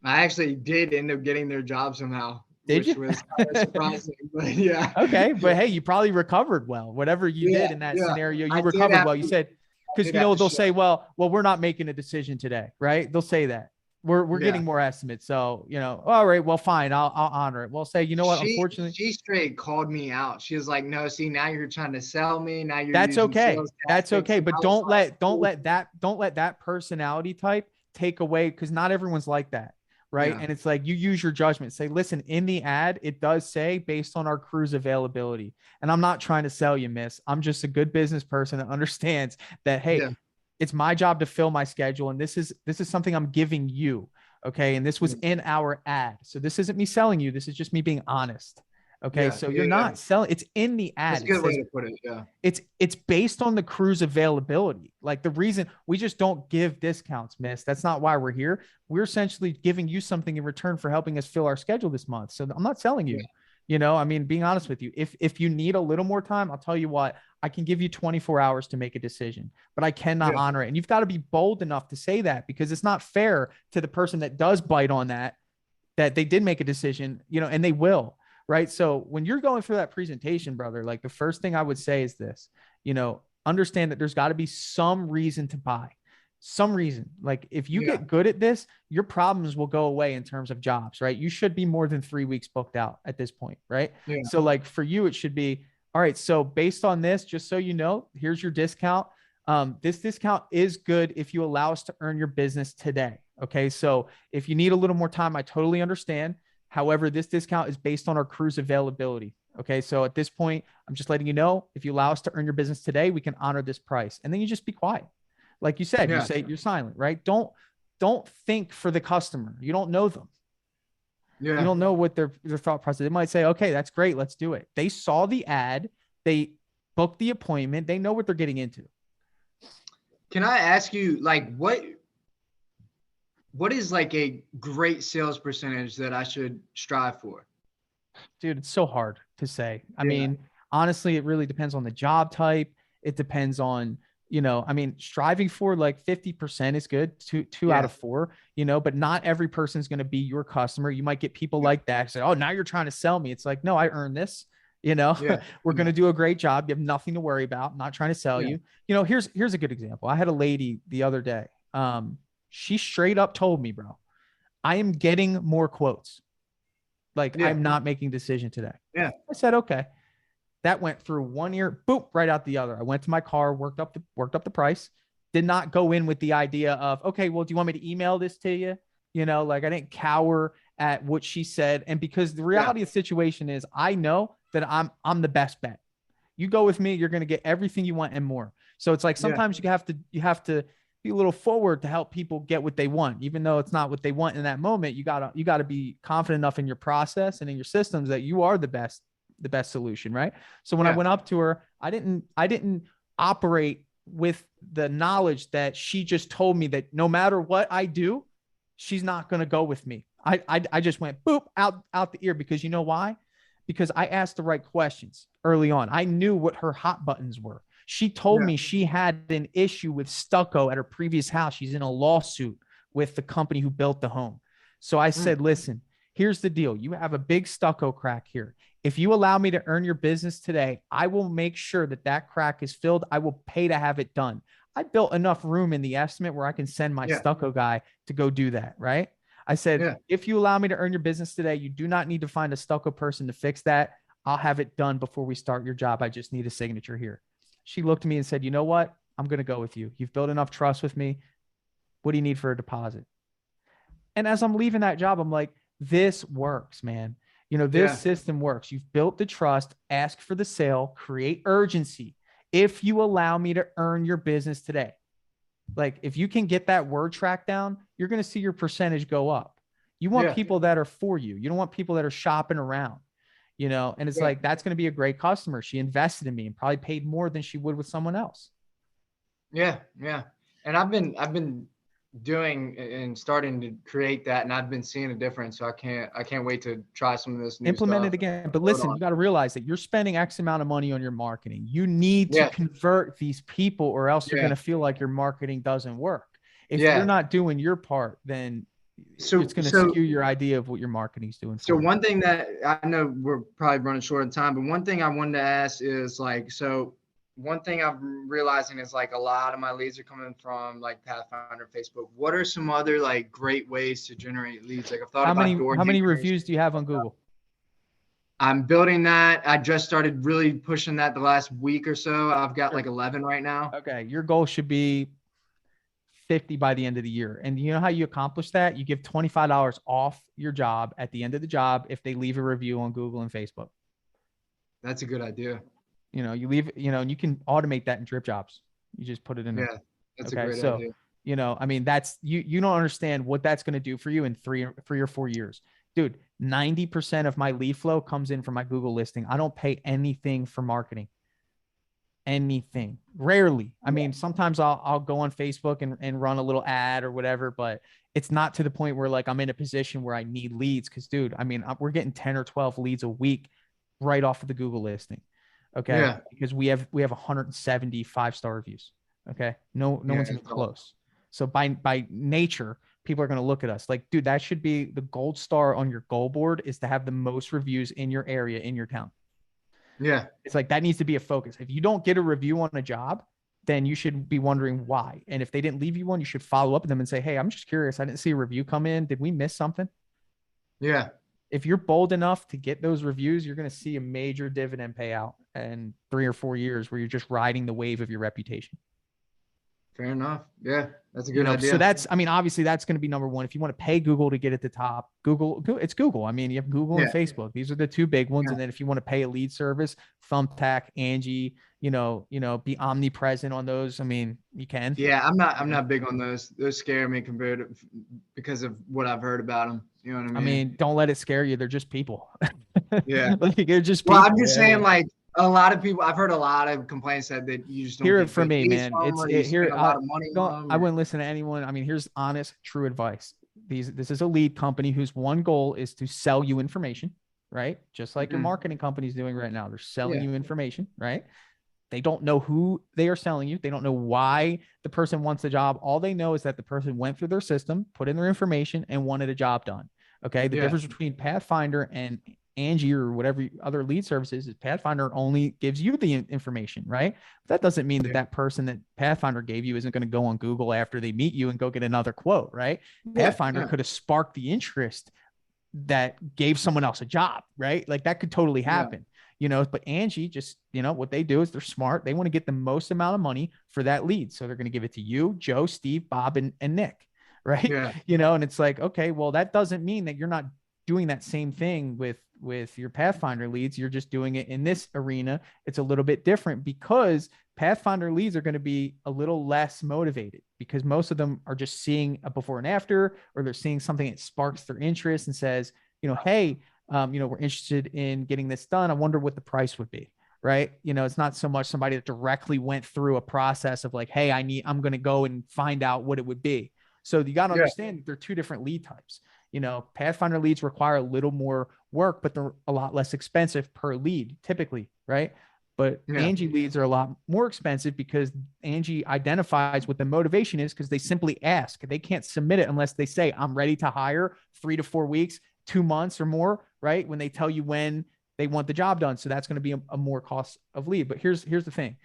I actually did end up getting their job somehow, Did which you? was kind of surprising. But yeah. Okay. Yeah. But hey, you probably recovered well. Whatever you Yeah. did in that Yeah. scenario, you I did recovered have well. You to said, I because did have to they'll show. say, well, we're not making a decision today, right? They'll say that. We're Yeah. getting more estimates. So, all right, well, fine, I'll honor it. We'll say, you know what, She unfortunately, she straight called me out. She was like, "No, see, now you're trying to sell me. Now you're that's using okay. sales That's tactics." okay. And But I was like, don't let that personality type take away, because not everyone's like that. Right. "Yeah, And it's like you use your judgment. Say, listen, in the ad, it does say based on our crew's availability. And I'm not trying to sell you, miss. I'm just a good business person that understands that, hey, yeah, it's my job to fill my schedule. And this is something I'm giving you. Okay. And this was yeah, in our ad. So this isn't me selling you. This is just me being honest. Okay. Yeah. So you're Yeah. not selling. It's in the That's ad. a It good way says to put it. Yeah. it's based on the crew's availability. Like the reason we just don't give discounts, miss. That's not why we're here. We're essentially giving you something in return for helping us fill our schedule this month. So I'm not selling Yeah. you. I mean, being honest with you, if you need a little more time, I'll tell you what, I can give you 24 hours to make a decision, but I cannot Yeah. honor it. And you've got to be bold enough to say that, because it's not fair to the person that does bite on that they did make a decision, and they will, right? So when you're going through that presentation, brother, like the first thing I would say is this, understand that there's got to be some reason to buy, some reason. Like if you Yeah. get good at this, your problems will go away in terms of jobs, right? You should be more than 3 weeks booked out at this point, right? Yeah. So like for you, it should be, all right, so based on this, just so you know, here's your discount. This discount is good if you allow us to earn your business today. Okay. So if you need a little more time, I totally understand. However, this discount is based on our crew's availability. Okay. So at this point, I'm just letting you know, if you allow us to earn your business today, we can honor this price. And then you just be quiet. Like you said, you Yeah. say you're silent, right? Don't think for the customer. You don't know them. You Yeah. don't know what their thought process. They might say, okay, that's great. Let's do it. They saw the ad. They booked the appointment. They know what they're getting into. Can I ask you, like, what is like a great sales percentage that I should strive for? Dude, it's so hard to say. I Yeah. mean, honestly, it really depends on the job type. It depends on, I mean, striving for like 50% is good, two out Yeah. of four, but not every person's going to be your customer. You might get people Yeah. like that say, oh, now you're trying to sell me. It's like, no, I earned this. Yeah. We're Yeah. going to do a great job. You have nothing to worry about. I'm not trying to sell Yeah. you. Here's a good example. I had a lady the other day. She straight up told me, bro, I am getting more quotes. Like Yeah. I'm not making a decision today. Yeah. I said, okay. That went through one ear, boop, right out the other. I went to my car, worked up the price. Did not go in with the idea of, okay, well, do you want me to email this to you? Like I didn't cower at what she said. And because the Yeah. reality of the situation is I know that I'm the best bet. You go with me, you're going to get everything you want and more. So it's like Yeah. sometimes you have to be a little forward to help people get what they want, even though it's not what they want in that moment. You gotta be confident enough in your process and in your systems that you are the best solution, right? So when I Yeah. went up to her, I didn't operate with the knowledge that she just told me that no matter what I do, she's not going to go with me. I just went boop out the ear, because you know why? Because I asked the right questions early on. I knew what her hot buttons were. She told Yeah. me she had an issue with stucco at her previous house. She's in a lawsuit with the company who built the home. So I Mm. said, listen, here's the deal. You have a big stucco crack here. If you allow me to earn your business today, I will make sure that crack is filled. I will pay to have it done. I built enough room in the estimate where I can send my Yeah. stucco guy to go do that, right? I said, Yeah. if you allow me to earn your business today, you do not need to find a stucco person to fix that. I'll have it done before we start your job. I just need a signature here. She looked at me and said, you know what? I'm going to go with you. You've built enough trust with me. What do you need for a deposit? And as I'm leaving that job, I'm like, this works, man. This Yeah. system works. You've built the trust, ask for the sale, create urgency. If you allow me to earn your business today, like if you can get that word track down, you're going to see your percentage go up. You want Yeah. people that are for you. You don't want people that are shopping around, and it's Yeah. like, that's going to be a great customer. She invested in me and probably paid more than she would with someone else. Yeah. Yeah. And I've been doing and starting to create that, and I've been seeing a difference. So I can't wait to try some of this new Implement stuff. it again. But Build listen, on. you got to realize that you're spending X amount of money on your marketing. You need to Yeah. convert these people, or else you're Yeah. going to feel like your marketing doesn't work. If you're Yeah. not doing your part, then So it's going to so skew your idea of what your marketing's doing so for you. one thing that I know we're probably running short of time, but one thing I wanted to ask is like, so one thing I'm realizing is like a lot of my leads are coming from like Pathfinder, Facebook. What are some other like great ways to generate leads? Like I've thought How about many door how many hangers. reviews do you have on Google? I'm building that. I just started really pushing that the last week or so. I've got Sure. like 11 right now. Okay, your goal should be 50 by the end of the year. And you know how you accomplish that? You give $25 off your job at the end of the job if they leave a review on Google and Facebook. That's a good idea. You leave, and you can automate that in Dripjobs. You just put it in there. Yeah, that's a Okay. great So, idea. I mean, that's you don't understand what that's going to do for you in 3 or 4 years. Dude, 90% of my lead flow comes in from my Google listing. I don't pay anything for marketing. Anything. Rarely. I Yeah. mean, sometimes I'll go on Facebook and run a little ad or whatever, but it's not to the point where like I'm in a position where I need leads. Cause dude, I mean, we're getting 10 or 12 leads a week right off of the Google listing. Okay. Yeah. Because we have 170 5-star reviews. Okay. No Yeah. one's even close. So by nature, people are going to look at us like, dude, that should be the gold star on your goal board, is to have the most reviews in your area, in your town. Yeah. It's like that needs to be a focus. If you don't get a review on a job, then you should be wondering why. And if they didn't leave you one, you should follow up with them and say, hey, I'm just curious. I didn't see a review come in. Did we miss something? Yeah. If you're bold enough to get those reviews, you're going to see a major dividend payout in 3 or 4 years where you're just riding the wave of your reputation. Fair enough. Yeah. That's a You good know, so idea. that's, I mean, obviously that's going to be number one. If you want to pay Google to get at the top, it's Google. I mean, you have Google and Yeah. Facebook. These are the two big ones. Yeah. And then if you want to pay a lead service, Thumbtack, Angie, be omnipresent on those. I mean, you can. Yeah. I'm Yeah. not big on those. Those scare me compared to, because of what I've heard about them. You know what I I mean? mean, don't let it scare you. They're just people. Yeah. Like they're just Well, I'm people. just I saying, mean, like, a lot of people, I've heard a lot of complaints that you just don't hear it get from good me, leads man. from, It's or you it, here. spend a lot of money on them. I Or, wouldn't listen to anyone. I mean, here's honest, true advice. This is a lead company whose one goal is to sell you information, right? Just like your Mhm. marketing company is doing right now. They're selling Yeah. you information, right? They don't know who they are selling you. They don't know why the person wants the job. All they know is that the person went through their system, put in their information, and wanted a job done. Okay. The Yeah. difference between Pathfinder and Angie or whatever other lead services is Pathfinder only gives you the information, right? That doesn't mean that Yeah. that person that Pathfinder gave you isn't going to go on Google after they meet you and go get another quote, right? Yeah. Pathfinder Yeah. could have sparked the interest that gave someone else a job, right? Like that could totally Yeah. happen, but Angie just, what they do is they're smart. They want to get the most amount of money for that lead. So they're going to give it to you, Joe, Steve, Bob, and Nick, right? Yeah. And it's like, okay, well, that doesn't mean that you're not doing that same thing with your Pathfinder leads. You're just doing it in this arena. It's a little bit different because Pathfinder leads are going to be a little less motivated because most of them are just seeing a before and after, or they're seeing something that sparks their interest and says, hey, we're interested in getting this done. I wonder what the price would be. Right. It's not so much somebody that directly went through a process of like, hey, I'm going to go and find out what it would be. So you got to Yeah. understand that they're two different lead types. Pathfinder leads require a little more work, but they're a lot less expensive per lead typically. Right. But Yeah. Angie leads are a lot more expensive because Angie identifies what the motivation is because they simply ask. They can't submit it unless they say, I'm ready to hire 3 to 4 weeks, 2 months or more, right? When they tell you when they want the job done. So that's going to be a more cost of lead. But here's the thing.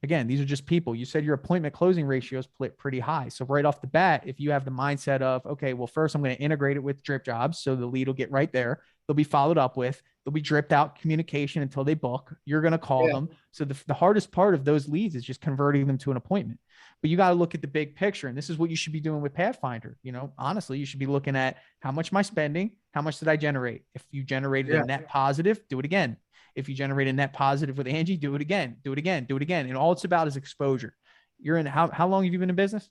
Again, these are just people. You said your appointment closing ratio is pretty high. So right off the bat, if you have the mindset of, okay, well, first I'm going to integrate it with Dripjobs. So the lead will get right there. They'll be followed up with, they'll be dripped out communication until they book. You're going to call Yeah. them. So the hardest part of those leads is just converting them to an appointment. But you got to look at the big picture. And this is what you should be doing with Pathfinder. Honestly, you should be looking at how much am I spending? How much did I generate? If you generated a net positive, do it again. If you generate a net positive with Angie, do it again, do it again, do it again. And all it's about is exposure. You're in how long have you been in business?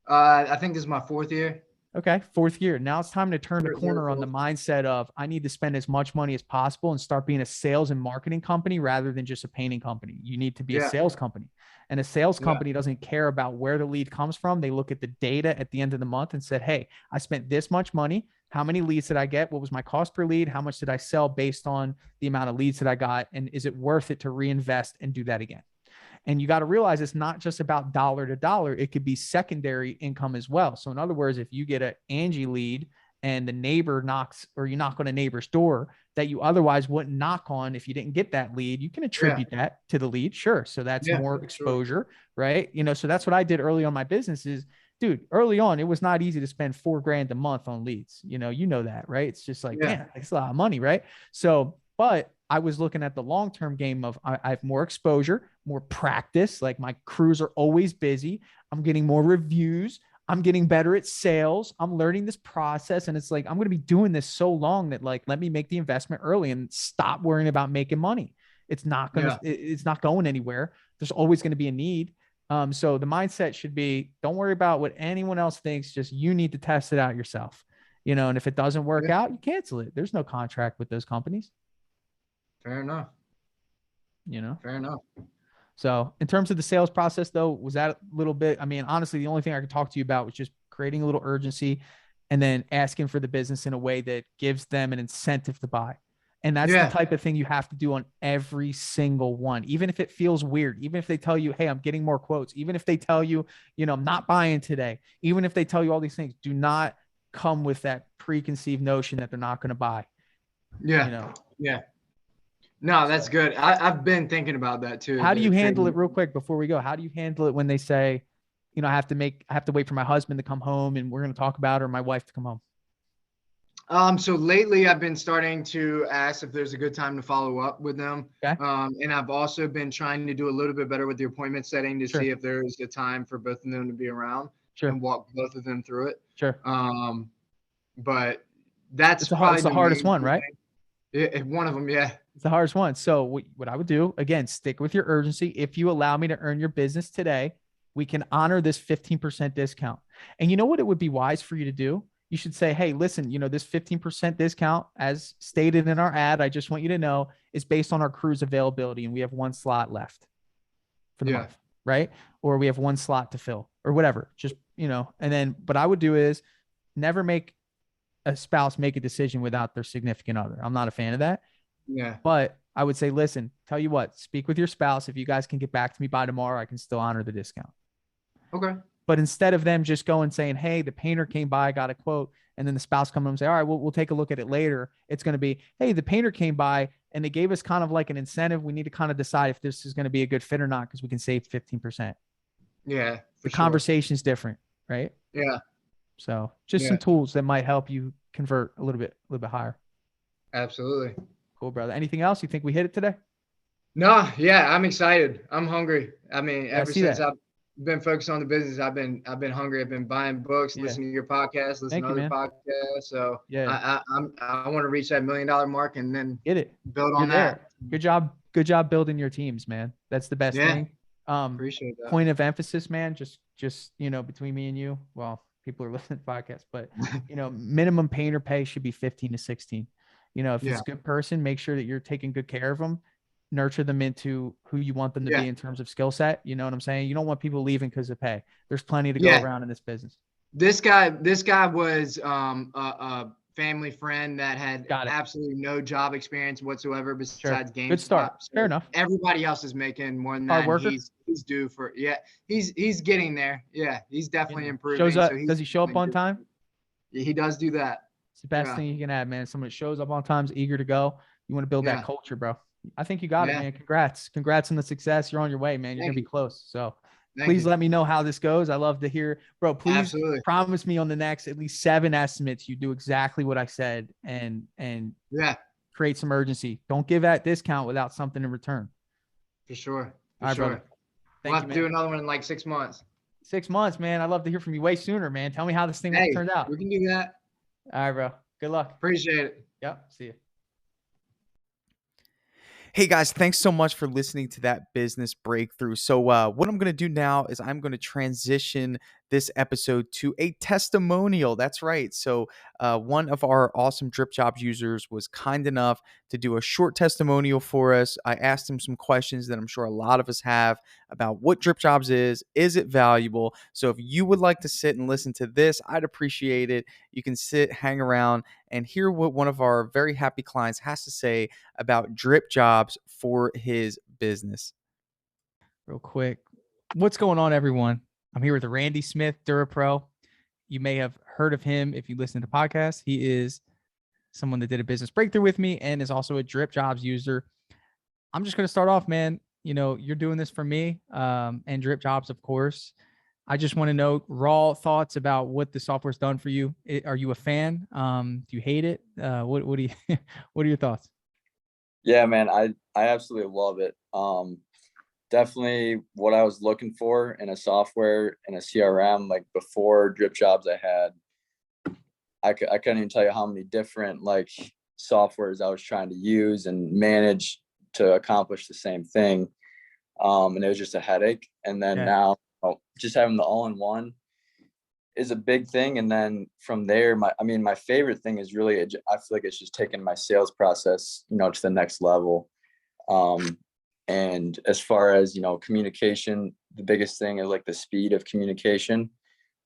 I think this is my 4th year. Okay. 4th year. Now it's time to turn the corner on the mindset of I need to spend as much money as possible and start being a sales and marketing company rather than just a painting company. You need to be a sales company. And a sales company doesn't care about where the lead comes from. They look at the data at the end of the month and said, hey, I spent this much money. How many leads did I get? What was my cost per lead? How much did I sell based on the amount of leads that I got? And is it worth it to reinvest and do that again? And you got to realize it's not just about dollar to dollar. It could be secondary income as well. So in other words, if you get an Angie lead and the neighbor knocks, or you knock on a neighbor's door that you otherwise wouldn't knock on if you didn't get that lead, you can attribute that to the lead. Sure. So that's more exposure, right? So that's what I did early on my business is, dude, early on, it was not easy to spend $4,000 a month on leads. You know that, right? It's just like, man, it's a lot of money, right? So, but I was looking at the long-term game of I have more exposure, more practice. Like my crews are always busy. I'm getting more reviews. I'm getting better at sales. I'm learning this process. And it's like, I'm going to be doing this so long that like, let me make the investment early and stop worrying about making money. It's not going to, it's not going anywhere. There's always going to be a need. So the mindset should be, don't worry about what anyone else thinks. Just you need to test it out yourself. and if it doesn't work Yeah. out, you cancel it. There's no contract with those companies, Fair enough. you know? Fair enough. So in terms of the sales process though, was that a little bit, I mean, honestly, the only thing I could talk to you about was just creating a little urgency and then asking for the business in a way that gives them an incentive to buy. And that's the Yeah. type of thing you have to do on every single one, even if it feels weird, even if they tell you, hey, I'm getting more quotes, even if they tell you, I'm not buying today, even if they tell you all these things, do not come with that preconceived notion that they're not going to buy, Yeah. Yeah. No, that's So good. I've been thinking about that too. how do you The handle it creating. real quick before we go? How do you handle it when they say, I have to wait for my husband to come home and we're going to talk about it, or my wife to come home? So lately I've been starting to ask if there's a good time to follow up with them. Okay. And I've also been trying to do a little bit better with the appointment setting to Sure. see if there's a time for both of them to be around Sure. and walk both of them through it. Sure. But that's It's probably the the hardest main one, two right? things. One of them, yeah. It's the hardest one. So what I would do, again, stick with your urgency. If you allow me to earn your business today, we can honor this 15% discount. And you know what it would be wise for you to do? You should say, hey, listen, this 15% discount, as stated in our ad, I just want you to know, is based on our crew's availability. And we have one slot left for the Yeah. month, right? Or we have one slot to fill or whatever. Just, and then what I would do is never make a spouse make a decision without their significant other. I'm not a fan of that. Yeah. But I would say, listen, tell you what, speak with your spouse. If you guys can get back to me by tomorrow, I can still honor the discount. Okay. But instead of them just going saying, hey, the painter came by, got a quote, and then the spouse come and say, all right, we'll take a look at it later. It's going to be, hey, the painter came by and they gave us kind of like an incentive. We need to kind of decide if this is going to be a good fit or not, because we can save 15%. Yeah. The For sure. conversation is different, right? Yeah. So just some Yeah. tools that might help you convert a little bit higher. Absolutely. Cool, brother. Anything else? You think we hit it today? No, yeah, I'm excited. I'm hungry. I mean, Yeah, I ever see since that. I've been focused on the business, I've been hungry. I've been buying books, Yeah. listening to your podcast, listening Thank to you, other man. podcasts. So Yeah. I want to reach that $1 million mark and then Get it. build You're on that. there. Good job. Good job building your teams, man. That's the best Yeah, thing. appreciate that. Point of emphasis, man, just between me and you. Well, people are listening to podcasts, but minimum painter pay should be 15 to 16. If it's Yeah, a good person, make sure that you're taking good care of them, nurture them into who you want them to yeah, be in terms of skill set. You know what I'm saying? You don't want people leaving because of pay. There's plenty to go yeah. around in this business. This guy was a family friend that had Got it. absolutely no job experience whatsoever Sure. besides Good start. GameStop. Fair So enough. everybody else is making more than that, Hard and worker. he's due for he's getting there. Yeah, he's definitely Shows improving. So up. he's Does he show up on time? he does do that. It's the best Yeah, thing you can have, man. Someone that shows up on time, is eager to go. You want to build that yeah, culture, bro. I think you got it, yeah. man. Congrats. Congrats on the success. You're on your way, man. You're Thank going to be you, close. So thank please you. let me know how this goes. I love to hear, bro. Please Absolutely. promise me on the next at least 7 estimates, you do exactly what I said and Yeah, create some urgency. Don't give that discount without something in return. for sure, for All right, sure. brother. We'll Thank have you, to do man. another one in like 6 months. 6 months, man. I'd love to hear from you way sooner, man. Tell me how this thing Hey, turned out. we can do that. All right, bro. Good luck. Appreciate it. Yep. See you. Hey guys, thanks so much for listening to that business breakthrough. So what I'm going to do now is I'm going to transition this episode to a testimonial. That's right. So one of our awesome Dripjobs users was kind enough to do a short testimonial for us. I asked him some questions that I'm sure a lot of us have about what Dripjobs is it valuable? So if you would like to sit and listen to this, I'd appreciate it. You can sit, hang around, and hear what one of our very happy clients has to say about Dripjobs for his business. Real quick. What's going on, everyone? I'm here with Randy Smith, DuraPro. You may have heard of him if you listen to podcasts. He is someone that did a business breakthrough with me and is also a Dripjobs user. I'm just going to start off, man. You're doing this for me and Dripjobs, of course. I just want to know raw thoughts about what the software's done for you. Are you a fan? Do you hate it? What do you what are your thoughts? Yeah, man, I absolutely love it. Definitely what I was looking for in a software and a CRM. Like before Dripjobs, I couldn't even tell you how many different like softwares I was trying to use and manage to accomplish the same thing. And it was just a headache. And then Yeah. now just having the all-in-one, is a big thing. And then from there, my favorite thing is really, I feel like it's just taking my sales process, to the next level. And as far as, communication, the biggest thing is like the speed of communication.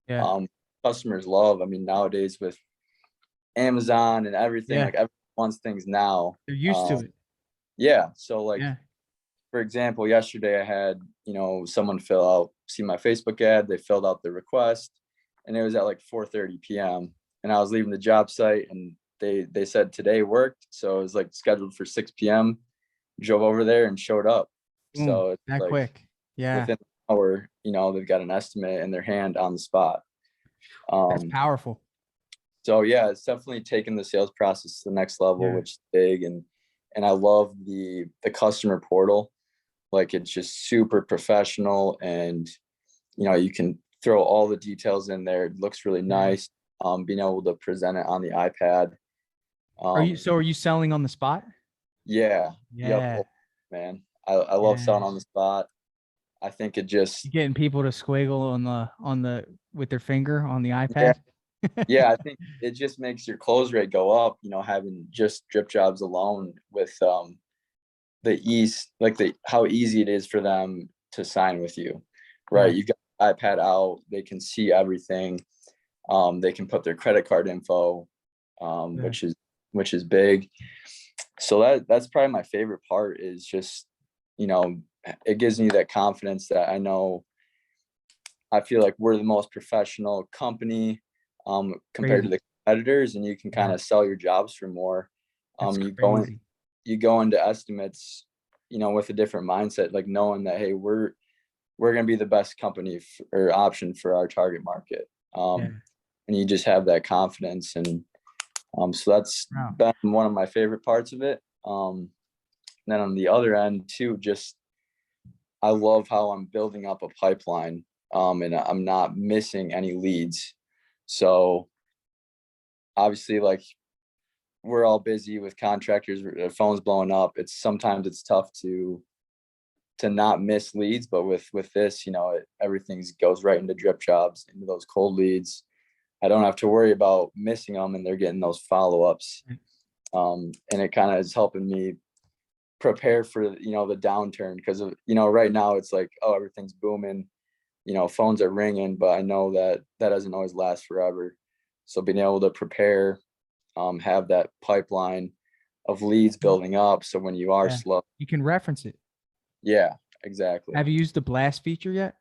Yeah. Customers love, nowadays with Amazon and everything, Yeah. like everyone wants things now. They're used to it. Yeah. So like, Yeah. for example, yesterday I had, someone see my Facebook ad, they filled out the request, and it was at like 4:30 p.m. and I was leaving the job site, and they said today worked. So it was like scheduled for 6 p.m. Drove over there and showed up. Boom, So it's that like quick. Yeah. within an hour, they've got an estimate in their hand on the spot. That's powerful. So yeah, it's definitely taken the sales process to the next level, Yeah. which is big. And I love the customer portal. Like, it's just super professional, and you can throw all the details in there. It looks really nice. Being able to present it on the iPad. Are you selling on the spot? Yeah. Yeah. Yep. Man, I love selling on the spot. I think it just, You getting people to squiggle on the with their finger on the yeah, iPad? yeah, I think it just makes your close rate go up, having just Dripjobs alone with the ease, like how easy it is for them to sign with you, right? Right. You've got iPad out, they can see everything. They can put their credit card info, Yeah. which is big. So that's probably my favorite part, is just, it gives me that confidence that I feel like we're the most professional company compared to Crazy. the competitors, and you can kind of sell your jobs for more. That's You crazy. go into estimates, with a different mindset, like knowing that, hey, we're going to be the best company or option for our target market. Yeah. And you just have that confidence. And so that's Wow. been one of my favorite parts of it. Then on the other end too, just, I love how I'm building up a pipeline, and I'm not missing any leads. So obviously, like, we're all busy with contractors, their phones blowing up. Sometimes it's tough to not miss leads, but with this, everything goes right into Dripjobs, into those cold leads. I don't have to worry about missing them, and they're getting those follow-ups. And it kind of is helping me prepare for, the downturn, because right now it's like, oh, everything's booming, phones are ringing, but I know that doesn't always last forever. So being able to prepare, have that pipeline of leads building up, so when you are slow, You can reference it. yeah, exactly. Have you used the blast feature yet?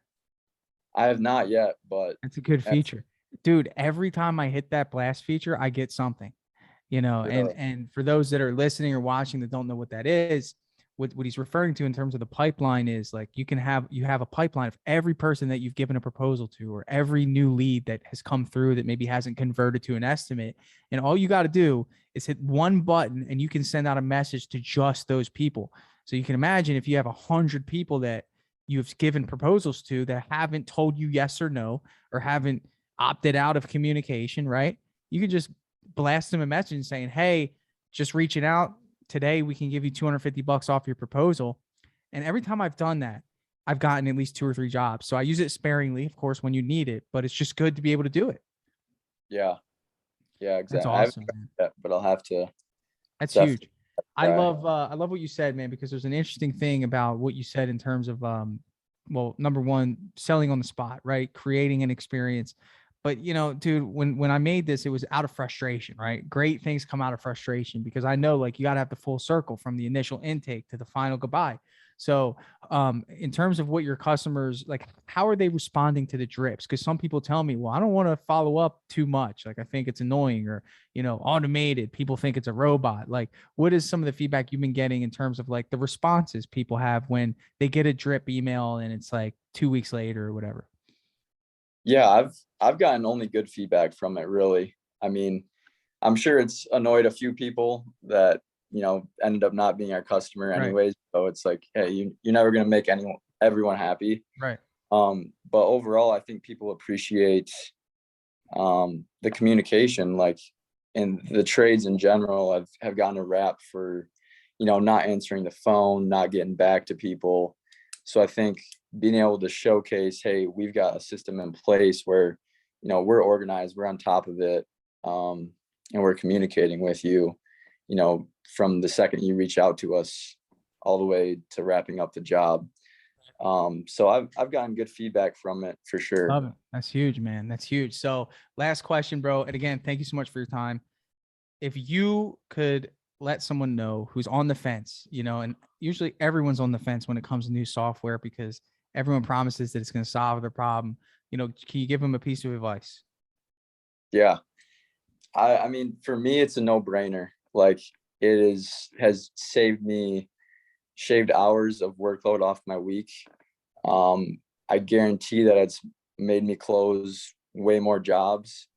I have not yet, but That's a good feature. Dude, every time I hit that blast feature, I get something, Really? and for those that are listening or watching that don't know what that is, what he's referring to in terms of the pipeline is like, you have a pipeline of every person that you've given a proposal to, or every new lead that has come through that maybe hasn't converted to an estimate. And all you got to do is hit one button, and you can send out a message to just those people. So you can imagine if you have 100 people that you've given proposals to that haven't told you yes or no, or haven't opted out of communication, right? You can just blast them a message saying, hey, just reaching out today, we can give you $250 off your proposal. And every time I've done that, I've gotten at least 2 or 3 jobs. So I use it sparingly, of course, when you need it, but it's just good to be able to do it. Yeah, That's exactly. awesome, man. Yet, but I'll have to. That's Definitely. huge. I love what you said, man, because there's an interesting thing about what you said in terms of well, number one, selling on the spot, right? Creating an experience. But dude, when I made this, it was out of frustration, right? Great things come out of frustration, because I know, like, you got to have the full circle from the initial intake to the final goodbye. So in terms of what your customers, like, how are they responding to the drips? Because some people tell me, well, I don't want to follow up too much. Like, I think it's annoying, or, automated. People think it's a robot. Like, what is some of the feedback you've been getting in terms of like the responses people have when they get a drip email and it's like 2 weeks later or whatever? Yeah, I've gotten only good feedback from it, really. I mean, I'm sure it's annoyed a few people that, ended up not being our customer Right. anyways. So it's like, hey, you're never going to make everyone happy. Right. But overall, I think people appreciate the communication, like, in the trades in general have gotten a rap for, not answering the phone, not getting back to people. So I think being able to showcase, hey, we've got a system in place where, you know, we're organized, we're on top of it, and we're communicating with you, you know, from the second you reach out to us all the way to wrapping up the job. So I've gotten good feedback from it for sure. Love it. That's huge, man. That's huge. So last question, bro. And again, thank you so much for your time. If you could let someone know who's on the fence, you know, and usually everyone's on the fence when it comes to new software because everyone promises that it's going to solve their problem. You know, can you give them a piece of advice? Yeah. I mean, for me, it's a no-brainer. Like has shaved hours of workload off my week. I guarantee that it's made me close way more jobs.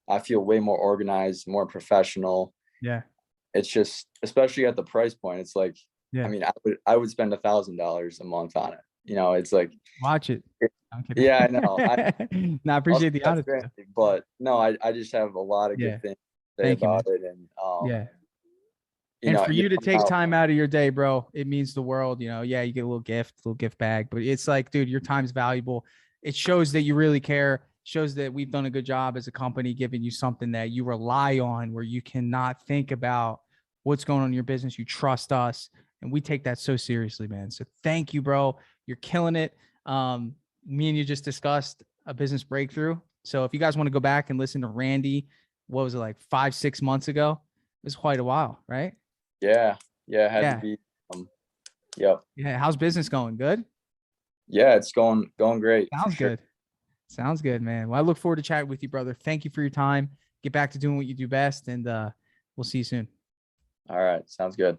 I feel way more organized, more professional. Yeah. It's just, especially at the price point, it's like, Yeah. I mean, I would spend $1,000 a month on it. You know, it's like, Watch it. I'm kidding. yeah, I know. No, I appreciate the honesty. But no, I just have a lot of Yeah. good things to say Thank you, man. about it. And Yeah. you And know, for you to take time out of your day, bro, it means the world. You know, yeah, you get a little gift bag, but it's like, dude, your time's valuable. It shows that you really care. Shows that we've done a good job as a company, giving you something that you rely on, where you cannot think about what's going on in your business. You trust us, and we take that so seriously, man. So thank you, bro. You're killing it. Me and you just discussed a business breakthrough. So if you guys want to go back and listen to Randy, what was it, like 5-6 months ago? It was quite a while, right? Yeah, it had to be. Yep. Yeah. How's business going? Good? Yeah, it's going great. Sounds good. Sounds good, man. Well, I look forward to chatting with you, brother. Thank you for your time. Get back to doing what you do best, and we'll see you soon. All right. Sounds good.